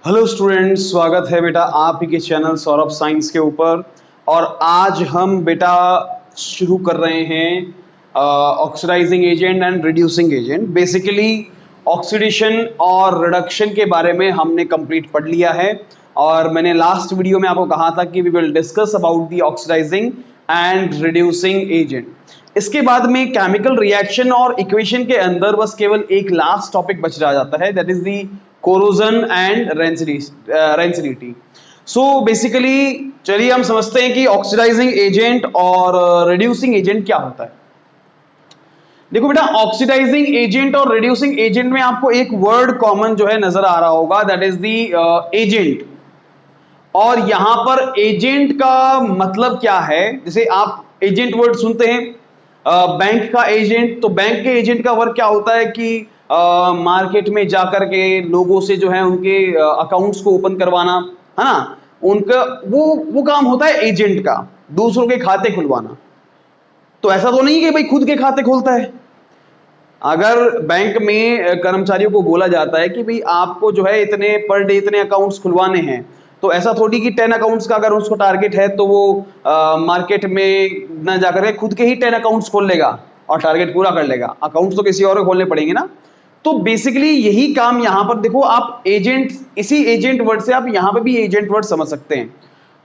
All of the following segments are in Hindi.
हेलो स्टूडेंट्स, स्वागत है बेटा आप ही के चैनल सौरभ साइंस के ऊपर। और आज हम बेटा शुरू कर रहे हैं oxidising agent and reducing agent. Basically oxidation और रिडक्शन के बारे में हमने कंप्लीट पढ़ लिया है और मैंने लास्ट वीडियो में आपको कहा था कि we will discuss about the oxidising and reducing agent. इसके बाद में केमिकल रिएक्शन और इक्वेशन के अंदर बस केवल एक लास्ट टॉपिक बच रह जाता है, that is the corrosion and rancidity. So basically चलिए हम समझते हैं कि ऑक्सीडाइजिंग एजेंट और रिड्यूसिंग एजेंट क्या होता है। देखो बेटा, ऑक्सीडाइजिंग एजेंट और रिड्यूसिंग एजेंट में आपको एक वर्ड कॉमन जो है नजर आ रहा होगा, दैट इज द एजेंट। और यहां पर एजेंट का मतलब क्या है, जैसे आप एजेंट वर्ड सुनते हैं बैंक का एजेंट, तो बैंक के एजेंट का वर्क क्या होता है कि मार्केट में जाकर के लोगों से जो है उनके अकाउंट्स को ओपन करवाना, है ना। उनका वो काम होता है एजेंट का, दूसरों के खाते खुलवाना। तो ऐसा तो नहीं कि भाई खुद के खाते खोलता है। अगर बैंक में कर्मचारियों को बोला जाता है कि भाई आपको जो है इतने पर डे इतने अकाउंट्स खुलवाने हैं, तो ऐसा थोड़ी कि 10 अकाउंट्स का अगर उसको टारगेट है तो वो मार्केट में ना जाकर के खुद के ही 10 अकाउंट्स खोल लेगा और टारगेट पूरा कर लेगा। अकाउंट्स तो किसी और को खोलने पड़ेंगे ना। तो बेसिकली यही काम यहां पर देखो, आप एजेंट, इसी एजेंट वर्ड से आप यहां पर भी एजेंट वर्ड समझ सकते हैं।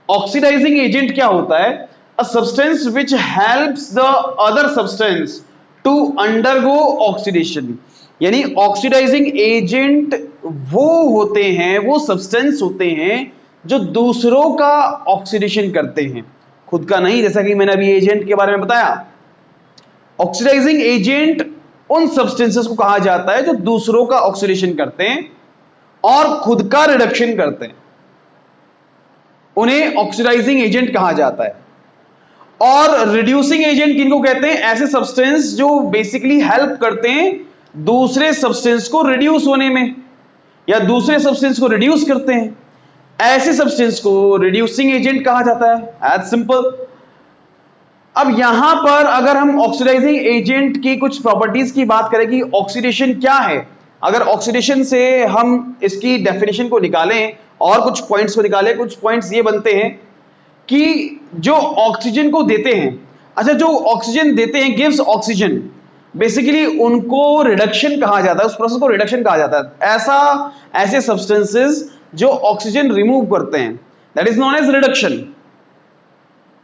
ऑक्सीडाइजिंग एजेंट क्या होता है? A substance which helps the other substance to undergo oxidation. यानी ऑक्सीडाइजिंग एजेंट वो होते हैं, वो सब्सटेंस होते हैं जो दूसरों का ऑक्सीडेशन करते हैं, खुद का नहीं। जैसा कि मैंने अभी एजेंट के बारे में बताया, ऑक्सीडाइजिंग एजेंट उन सब्सटेंसेस को कहा जाता है जो दूसरों का ऑक्सीडेशन करते हैं और खुद का रिडक्शन करते हैं, उन्हें ऑक्सीडाइजिंग एजेंट कहा जाता है। और रिड्यूसिंग एजेंट किनको कहते हैं? ऐसे सब्सटेंस जो बेसिकली हेल्प करते हैं दूसरे सब्सटेंस को रिड्यूस होने में, या दूसरे सब्सटेंस को रिड्यूस करते हैं, ऐसे सब्सटेंस को रिड्यूसिंग एजेंट कहा जाता है। As simple. अब यहां पर अगर हम ऑक्सीडाइजिंग एजेंट की कुछ प्रॉपर्टीज की बात करें कि ऑक्सीडेशन क्या है, अगर ऑक्सीडेशन से हम इसकी डेफिनेशन को निकालें और कुछ पॉइंट्स को निकालें, कुछ पॉइंट्स ये बनते हैं कि जो ऑक्सीजन को देते हैं, अच्छा जो ऑक्सीजन देते हैं, गिव्स ऑक्सीजन, बेसिकली उनको रिडक्शन कहा जाता है, उस प्रोसेस को रिडक्शन कहा जाता है। ऐसे सब्सटेंसेस जो ऑक्सीजन रिमूव करते हैं, that is known as reduction.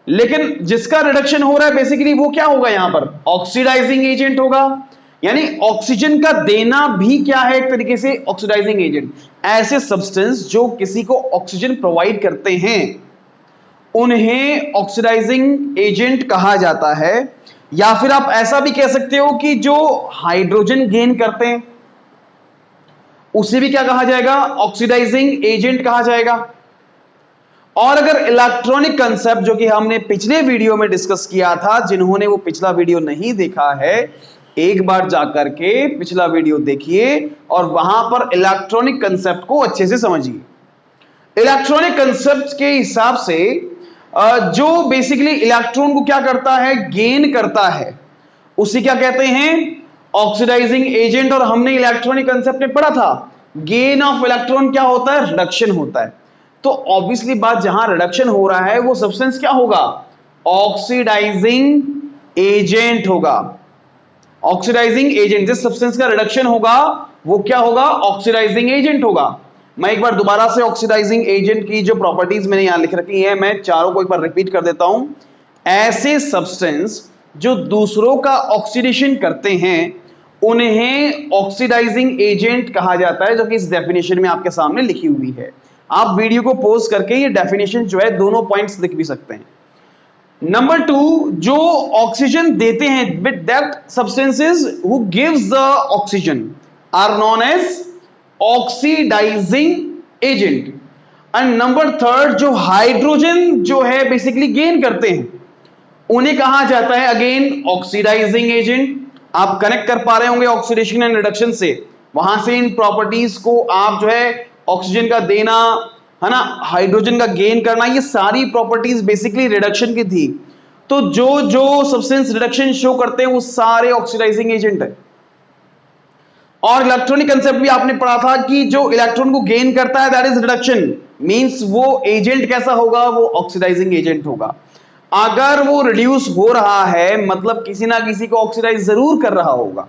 लेकिन जिसका रिडक्शन हो रहा है बेसिकली वो क्या होगा? यहां पर ऑक्सीडाइजिंग एजेंट होगा। यानी ऑक्सीजन का देना भी क्या है? एक तरीके से ऑक्सीडाइजिंग एजेंट। ऐसे सब्सटेंस जो किसी को ऑक्सीजन प्रोवाइड करते हैं उन्हें ऑक्सीडाइजिंग एजेंट कहा जाता है। या फिर आप ऐसा भी कह सकते हो कि जो हाइड्रोजन गेन करते हैं उसे भी क्या कहा जाएगा? ऑक्सीडाइजिंग एजेंट कहा जाएगा। और अगर इलेक्ट्रॉनिक कंसेप्ट, जो कि हमने पिछले वीडियो में डिस्कस किया था, जिन्होंने वो पिछला वीडियो नहीं देखा है एक बार जाकर के पिछला वीडियो देखिए और वहां पर इलेक्ट्रॉनिक कंसेप्ट को अच्छे से समझिए। इलेक्ट्रॉनिक कंसेप्ट के हिसाब से जो बेसिकली इलेक्ट्रॉन को क्या करता है? गेन करता है, उसे क्या कहते हैं? Oxidising agent. और हमने इलेक्ट्रॉनिक कंसेप्ट में पढ़ा था गेन ऑफ इलेक्ट्रॉन क्या होता है? रिडक्शन होता है। तो ऑब्वियसली बात, जहां रिडक्शन हो रहा है वो सब्सटेंस क्या होगा? ऑक्सीडाइजिंग एजेंट होगा। ऑक्सीडाइजिंग एजेंट, जिस सब्सटेंस का रिडक्शन होगा वो क्या होगा? ऑक्सीडाइजिंग एजेंट होगा। मैं एक बार दोबारा से ऑक्सीडाइजिंग एजेंट की जो प्रॉपर्टीज मैंने यहां लिख रखी है, मैं चारों को एक बार रिपीट कर देता हूं। ऐसे सब्सटेंस जो दूसरों का ऑक्सीडेशन करते हैं उन्हें ऑक्सीडाइजिंग एजेंट कहा जाता है, जो कि इस डेफिनेशन में आपके सामने लिखी हुई है। आप वीडियो को पॉज करके ये डेफिनेशन जो है दोनों पॉइंट्स लिख भी सकते हैं। नंबर 2, जो ऑक्सीजन देते हैं, with that substances who gives the oxygen are known as oxidising agent. And number 3, जो हाइड्रोजन जो है बेसिकली गेन करते हैं उन्हें कहा जाता है अगेन ऑक्सीडाइजिंग एजेंट। आप कनेक्ट कर पा रहे होंगे ऑक्सीडेशन एंड रिडक्शन से, वहां से इन प्रॉपर्टीज को आप जो है ऑक्सीजन का देना, है ना, हाइड्रोजन का गेन करना, ये सारी प्रॉपर्टीज बेसिकली रिडक्शन की थी। तो जो जो सब्सटेंस रिडक्शन शो करते हैं वो सारे ऑक्सीडाइजिंग एजेंट है। और इलेक्ट्रॉनिक कंसेप्ट भी आपने पढ़ा था कि जो इलेक्ट्रॉन को गेन करता है दैट इज रिडक्शन, मींस वो एजेंट कैसा होगा, वो ऑक्सीडाइजिंग एजेंट होगा। अगर वो रिड्यूस हो रहा है मतलब किसी ना किसी को ऑक्सीडाइज जरूर कर रहा होगा।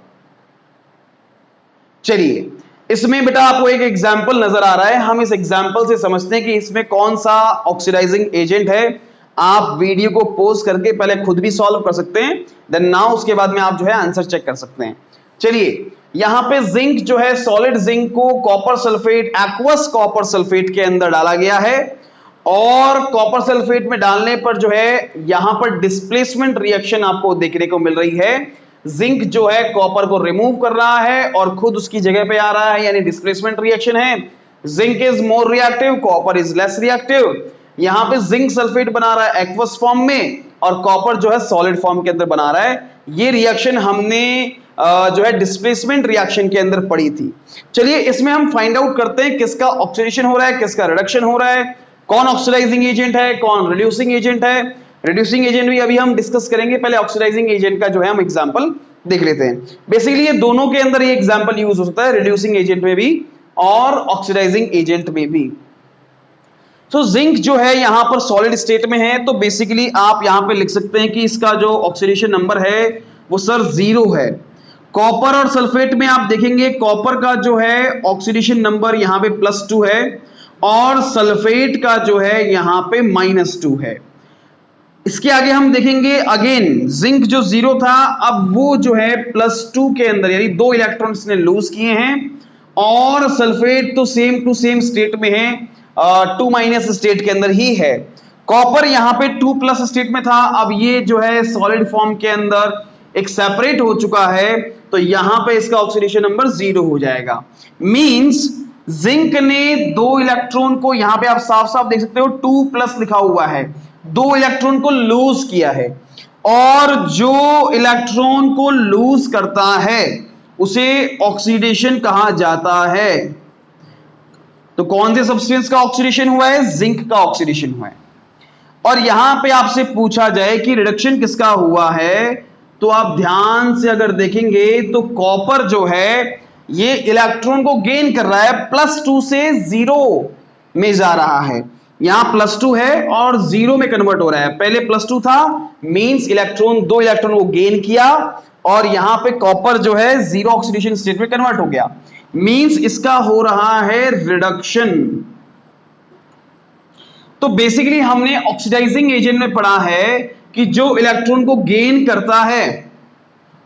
चलिए इसमें बेटा आपको एक एग्जाम्पल नजर आ रहा है, हम इस एग्जाम्पल से समझते हैं कि इसमें कौन सा ऑक्सीडाइजिंग एजेंट है। आप वीडियो को पॉज करके पहले खुद भी सॉल्व कर सकते हैं, देन नाउ उसके बाद में आप जो है आंसर चेक कर सकते हैं। चलिए यहां पे जिंक जो है, सॉलिड जिंक को copper sulphate, aqueous copper sulphate के अंदर डाला गया है और कॉपर सल्फेट में डालने पर जो है यहां पर डिस्प्लेसमेंट रिएक्शन आपको देखने को मिल रही है। जिंक जो है कॉपर को रिमूव कर रहा है और खुद उसकी जगह पे आ रहा है, यानी डिस्प्लेसमेंट रिएक्शन है। Zinc is more reactive, copper is less reactive. यहां पे जिंक सल्फेट बना रहा है एक्वस फॉर्म में और कॉपर जो है सॉलिड फॉर्म के अंदर बना रहा है। ये रिएक्शन हमने जो है डिस्प्लेसमेंट रिएक्शन के अंदर पड़ी थी। चलिए इसमें हम फाइंड आउट करते हैं किसका ऑक्सीडेशन हो रहा है, किसका रिडक्शन हो रहा है, कौन ऑक्सीडाइजिंग एजेंट है, कौन रिड्यूसिंग एजेंट है। रिड्यूसिंग एजेंट भी अभी हम डिस्कस करेंगे, पहले ऑक्सीडाइजिंग एजेंट का जो है हम एग्जांपल देख लेते हैं। बेसिकली ये दोनों के अंदर ये एग्जांपल यूज होता है, रिड्यूसिंग एजेंट में भी और ऑक्सीडाइजिंग एजेंट में भी। तो जिंक जो है यहां पर सॉलिड स्टेट में है, तो बेसिकली आप यहां पे लिख सकते हैं कि इसका जो ऑक्सीडेशन नंबर है वो सर 0 है। कॉपर और सल्फेट में आप देखेंगे कॉपर का जो है ऑक्सीडेशन नंबर यहां पे +2 है और सल्फेट का जो है यहां पे -2 है। इसके आगे हम देखेंगे अगेन जिंक जो 0 था, अब वो जो है +2 के अंदर यानी 2 इलेक्ट्रॉन्स ने लूज किए हैं और सल्फेट तो सेम टू सेम स्टेट में है, 2- स्टेट के अंदर ही है। कॉपर यहां पे 2+ स्टेट में था, अब ये जो है सॉलिड फॉर्म के अंदर एक सेपरेट हो चुका है, तो यहां पे इसका ऑक्सीडेशन नंबर 0 हो जाएगा। मींस जिंक ने 2 इलेक्ट्रॉन को, यहां पे आप साफ साफ देख सकते हो 2+ लिखा हुआ है, 2 इलेक्ट्रॉन को लूज किया है और जो इलेक्ट्रॉन को लूज करता है उसे ऑक्सीडेशन कहा जाता है। तो कौन से सब्सटेंस का ऑक्सीडेशन हुआ है, जिंक का ऑक्सीडेशन हुआ है। और यहां पे आपसे पूछा जाए कि रिडक्शन किसका हुआ है, तो आप ध्यान से अगर देखेंगे तो कॉपर जो है ये इलेक्ट्रॉन को गेन कर रहा है, +2 से 0 में जा रहा है। यहां +2 है और 0 में कन्वर्ट हो रहा है, पहले +2 था, मींस इलेक्ट्रॉन 2 इलेक्ट्रॉन को गेन किया और यहां पे कॉपर जो है 0 ऑक्सीडेशन स्टेट में कन्वर्ट हो गया, मींस इसका हो रहा है रिडक्शन। तो बेसिकली हमने ऑक्सीडाइजिंग एजेंट में पढ़ा है कि जो इलेक्ट्रॉन को गेन करता है,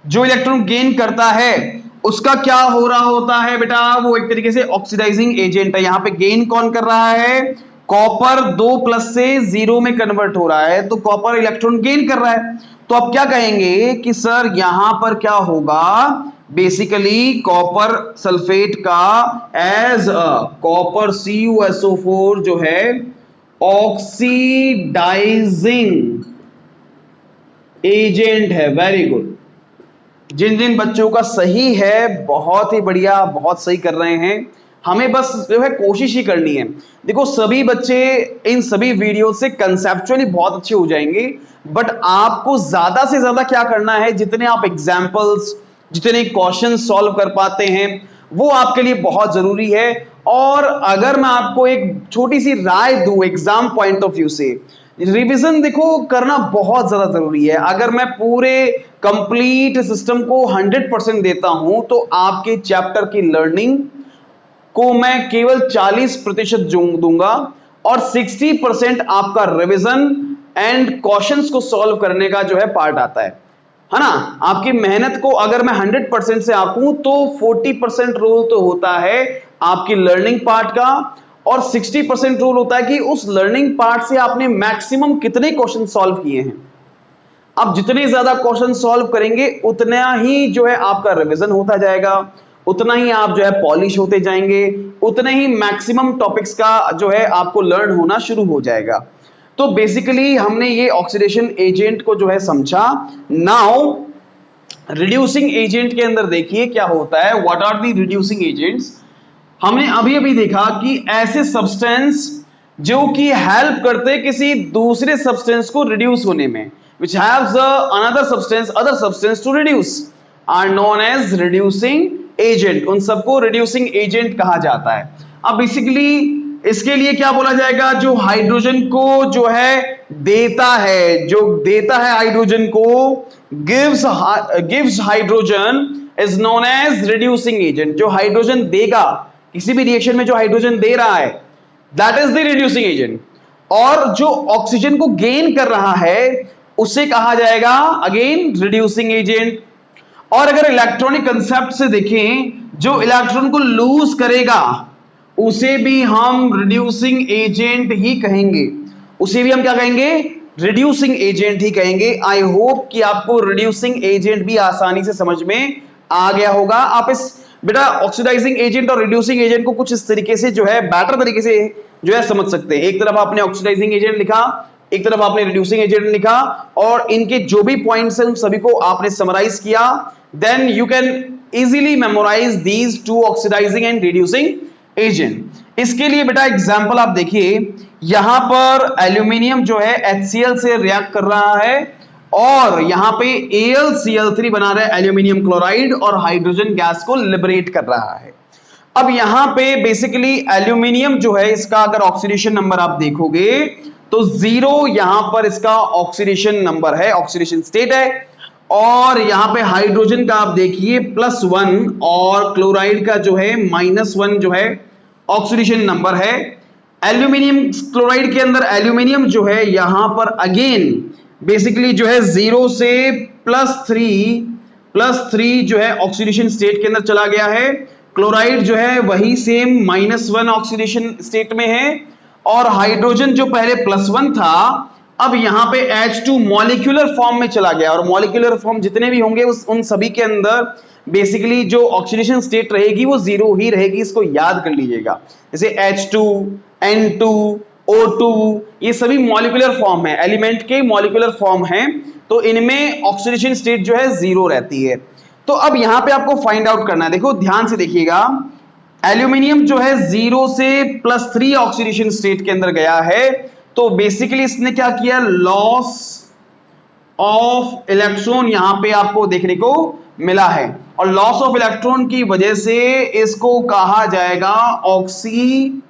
जो इलेक्ट्रॉन गेन करता है उसका क्या हो रहा होता है बेटा, वो एक तरीके से ऑक्सीडाइजिंग एजेंट है। यहां पे गेन कौन कर रहा है, कॉपर 2+ से 0 में कन्वर्ट हो रहा है, तो कॉपर इलेक्ट्रॉन गेन कर रहा है। तो आप क्या कहेंगे कि सर यहां पर क्या होगा, बेसिकली कॉपर सल्फेट का एज अ कॉपर CuSO4 जो है ऑक्सीडाइजिंग एजेंट है। वेरी गुड, जिन जिन बच्चों का सही है बहुत ही बढ़िया, बहुत सही कर रहे हैं। हमें बस जो है कोशिश ही करनी है। देखो सभी बच्चे इन सभी वीडियो से कंसेप्चुअली बहुत अच्छे हो जाएंगे, बट आपको ज्यादा से ज्यादा क्या करना है, जितने आप एग्जाम्पल्स, जितने क्वेश्चन सॉल्व कर पाते हैं वो आपके लिए बहुत जरूरी है। और अगर मैं आपको एक छोटी सी राय दूं एग्जाम पॉइंट ऑफ व्यू से, रिवीजन देखो करना बहुत ज्यादा जरूरी है। अगर मैं पूरे कंप्लीट सिस्टम को 100% देता हूं तो आपके चैप्टर की लर्निंग को मैं केवल 40% दूंगा और 60% आपका रिवीजन एंड क्वेश्चंस को सॉल्व करने का जो है पार्ट आता है ना। आपकी मेहनत को अगर मैं 100% से आंकूं तो 40% रोल तो होता है आपकी लर्निंग पार्ट का और 60% रोल होता है कि उस लर्निंग पार्ट से आपने मैक्सिमम कितने क्वेश्चन सॉल्व किए हैं। आप जितने ज्यादा क्वेश्चन सॉल्व करेंगे उतना ही जो है आपका रिवीजन होता जाएगा, उतना ही आप जो है पॉलिश होते जाएंगे, उतने ही मैक्सिमम टॉपिक्स का जो है आपको लर्न होना शुरू हो जाएगा। तो बेसिकली हमने ये ऑक्सीडेशन एजेंट को जो है समझा। नाउ रिड्यूसिंग एजेंट के अंदर देखिए क्या होता है, what are the reducing agents. हमने अभी अभी देखा कि ऐसे सब्सटेंस जो कि हेल्प करते किसी दूसरे सब्सटेंस को रिड्यूस होने में, which has another substance, other substance to reduce, are known as reducing agent, उन सबको रिड्यूसिंग एजेंट कहा जाता है। अब बेसिकली इसके लिए क्या बोला जाएगा, जो हाइड्रोजन को जो है देता है, जो देता है हाइड्रोजन को, gives hydrogen is known as reducing agent. जो हाइड्रोजन देगा किसी भी रिएक्शन में, जो हाइड्रोजन दे रहा है, that is the reducing agent. और जो ऑक्सीजन को गेन कर रहा है उसे कहा जाएगा अगेन रिड्यूसिंग एजेंट। और अगर इलेक्ट्रॉनिक कंसेप्ट से देखें, जो इलेक्ट्रॉन को लूज करेगा उसे भी हम रिड्यूसिंग एजेंट ही कहेंगे, उसे भी हम क्या कहेंगे, रिड्यूसिंग एजेंट ही कहेंगे। आई होप कि आपको रिड्यूसिंग एजेंट भी आसानी से समझ में आ गया होगा। आप इस बेटा ऑक्सीडाइजिंग एजेंट और रिड्यूसिंग एजेंट को कुछ इस तरीके से जो है बेटर तरीके से जो है समझ सकते हैं। एक तरफ आपने ऑक्सीडाइजिंग एजेंट लिखा, एक तरफ आपने रिड्यूसिंग एजेंट लिखा, और इनके जो भी पॉइंट्स हैं उन सभी को आपने समराइज किया। Then you can easily memorise these two oxidising and reducing agent. इसके लिए बेटा एग्जांपल आप देखिए, यहां पर एल्यूमिनियम जो है HCl से रिएक्ट कर रहा है और यहां पे AlCl3 बना रहा है एल्यूमिनियम क्लोराइड और हाइड्रोजन गैस को लिबरेट कर रहा है। अब यहां पे बेसिकली एल्यूमिनियम जो है, इसका अगर ऑक्सीडेशन नंबर आप देखोगे तो 0 यहां पर इसका ऑक्सीडेशन नंबर है, ऑक्सीडेशन स्टेट है। और यहां पे हाइड्रोजन का आप देखिए +1 और क्लोराइड का जो है -1 जो है ऑक्सीडेशन नंबर है। एल्यूमिनियम क्लोराइड के अंदर एल्यूमिनियम जो है यहां पर अगेन बेसिकली जो है 0 से +3 जो है ऑक्सीडेशन स्टेट के अंदर चला गया है। क्लोराइड जो है वही सेम -1 ऑक्सीडेशन स्टेट में है। और हाइड्रोजन जो पहले +1 था, अब यहां पे H2 मॉलिक्यूलर फॉर्म में चला गया। और मॉलिक्यूलर फॉर्म जितने भी होंगे उन सभी के अंदर बेसिकली जो ऑक्सीडेशन स्टेट रहेगी वो 0 ही रहेगी, इसको याद कर लीजिएगा। जैसे H2, N2, O2 ये सभी मॉलिक्यूलर फॉर्म है, एलिमेंट के मॉलिक्यूलर फॉर्म है, तो इनमें ऑक्सीडेशन स्टेट जो है 0 रहती है। तो अब यहां पे आपको फाइंड आउट करना है, देखो ध्यान से देखिएगा, एल्यूमिनियम जो है 0 से +3 ऑक्सीडेशन स्टेट के अंदर गया है, तो बेसिकली इसने क्या किया, लॉस ऑफ इलेक्ट्रॉन यहां पे आपको देखने को मिला है। और लॉस ऑफ इलेक्ट्रॉन की वजह से इसको कहा जाएगा ऑक्सीडेशन।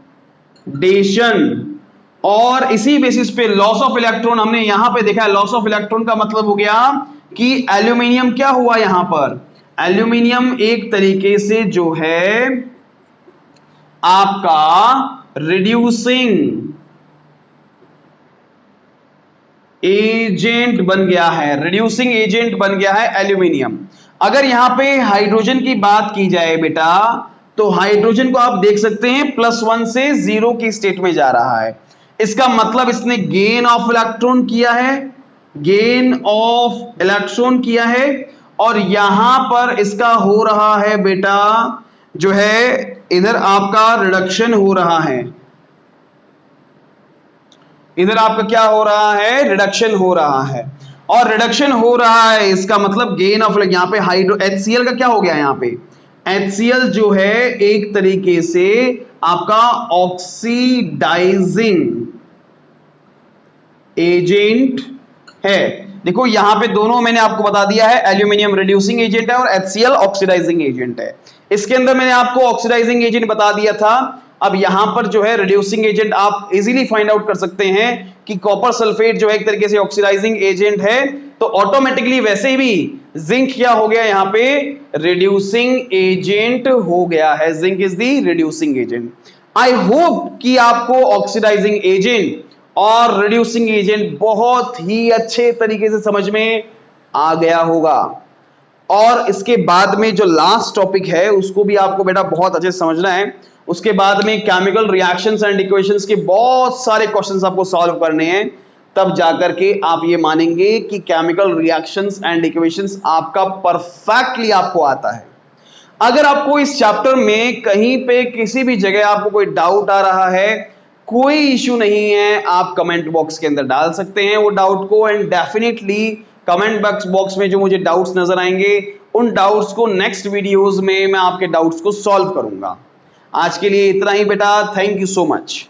और इसी बेसिस पे लॉस ऑफ इलेक्ट्रॉन हमने यहां पे देखा है। लॉस ऑफ इलेक्ट्रॉन का मतलब हो गया कि एल्यूमिनियम क्या हुआ, यहां पर एल्यूमिनियम एक तरीके से जो है आपका रिड्यूसिंग एजेंट बन गया है, रिड्यूसिंग एजेंट बन गया है एल्यूमिनियम। अगर यहां पे हाइड्रोजन की बात की जाए बेटा, तो हाइड्रोजन को आप देख सकते हैं +1 से 0 की स्टेट में जा रहा है। इसका मतलब इसने गेन ऑफ इलेक्ट्रॉन किया है, गेन ऑफ इलेक्ट्रॉन किया है। और यहां पर इसका हो रहा है बेटा जो है इधर आपका रिडक्शन हो रहा है, इधर आपका क्या हो रहा है, रिडक्शन हो रहा है। और रिडक्शन हो रहा है इसका मतलब गेन ऑफ, यहां पे हाइड्रो HCl का क्या हो गया, यहां पे HCl जो है एक तरीके से आपका ऑक्सीडाइजिंग एजेंट है। देखो यहां पे दोनों मैंने आपको बता दिया है, एल्यूमिनियम रिड्यूसिंग एजेंट है और HCl ऑक्सीडाइजिंग एजेंट है। इसके अंदर मैंने आपको ऑक्सीडाइजिंग एजेंट बता दिया था। अब यहां पर जो है रिड्यूसिंग एजेंट आप इजीली फाइंड आउट कर सकते हैं कि कॉपर सल्फेट जो है एक तरीके से ऑक्सीडाइजिंग एजेंट है, तो ऑटोमेटिकली वैसे भी जिंक क्या हो गया, यहां पे रिड्यूसिंग एजेंट हो गया है। Zinc is the reducing agent. I hope कि आपको ऑक्सीडाइजिंग एजेंट और रिड्यूसिंग एजेंट बहुत ही अच्छे तरीके से समझ में आ गया होगा। और इसके बाद में जो लास्ट टॉपिक है उसको भी आपको बेटा बहुत अच्छे से समझना है। उसके बाद में केमिकल रिएक्शंस एंड इक्वेशंस के बहुत सारे क्वेश्चंस आपको सॉल्व करने हैं, तब जाकर के आप ये मानेंगे कि केमिकल रिएक्शंस एंड इक्वेशंस आपका परफेक्टली आपको आता है। अगर आपको इस चैप्टर में कहीं पे किसी भी जगह आपको कोई डाउट आ रहा है, कोई इश्यू नहीं है, आप कमेंट बॉक्स के अंदर डाल सकते हैं वो डाउट को। एंड डेफिनेटली कमेंट बॉक्स में जो मुझे डाउट्स नजर आएंगे उन डाउट्स को नेक्स्ट वीडियोस में मैं आपके डाउट्स को सॉल्व करूंगा। आज के लिए इतना ही बेटा, थैंक यू सो मच।